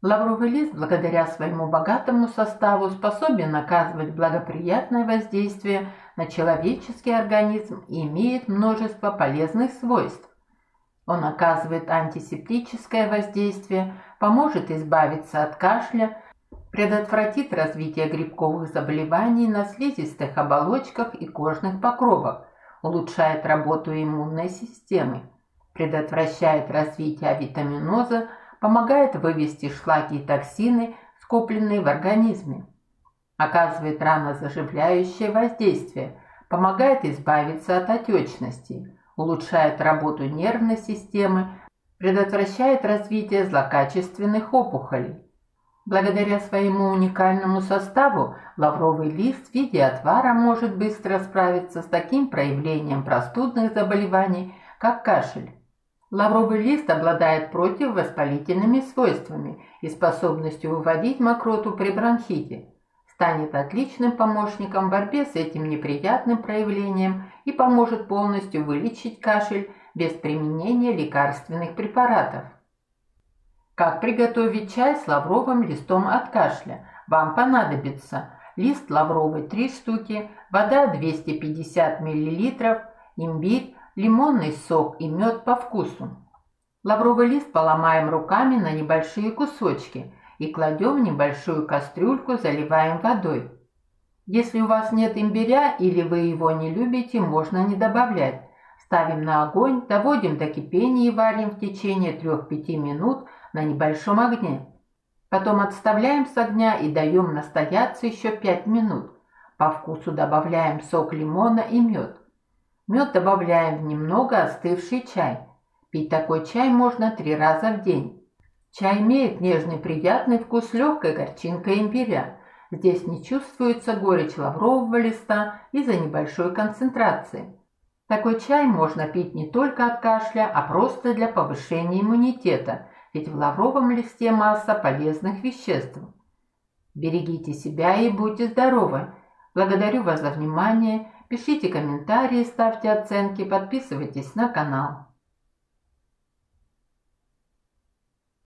Лавровый лист, благодаря своему богатому составу, способен оказывать благоприятное воздействие на человеческий организм и имеет множество полезных свойств. Он оказывает антисептическое воздействие, поможет избавиться от кашля, предотвратит развитие грибковых заболеваний на слизистых оболочках и кожных покровах, улучшает работу иммунной системы, предотвращает развитие авитаминоза, помогает вывести шлаки и токсины, скопленные в организме, оказывает ранозаживляющее воздействие, помогает избавиться от отечности, улучшает работу нервной системы, предотвращает развитие злокачественных опухолей. Благодаря своему уникальному составу лавровый лист в виде отвара может быстро справиться с таким проявлением простудных заболеваний, как кашель. Лавровый лист обладает противовоспалительными свойствами и способностью выводить мокроту при бронхите. Станет отличным помощником в борьбе с этим неприятным проявлением и поможет полностью вылечить кашель без применения лекарственных препаратов. Как приготовить чай с лавровым листом от кашля? Вам понадобится лист лавровый 3 штуки, вода 250 мл, имбирь, лимонный сок и мед по вкусу. Лавровый лист поломаем руками на небольшие кусочки и кладем в небольшую кастрюльку, заливаем водой. Если у вас нет имбиря или вы его не любите, можно не добавлять. Ставим на огонь, доводим до кипения и варим в течение 3-5 минут на небольшом огне. Потом отставляем с огня и даем настояться еще 5 минут. По вкусу добавляем сок лимона и мед. Мед добавляем в немного остывший чай. Пить такой чай можно 3 раза в день. Чай имеет нежный приятный вкус с легкой горчинкой имбиря. Здесь не чувствуется горечь лаврового листа из-за небольшой концентрации. Такой чай можно пить не только от кашля, а просто для повышения иммунитета, ведь в лавровом листе масса полезных веществ. Берегите себя и будьте здоровы! Благодарю вас за внимание. Пишите комментарии, ставьте оценки, подписывайтесь на канал.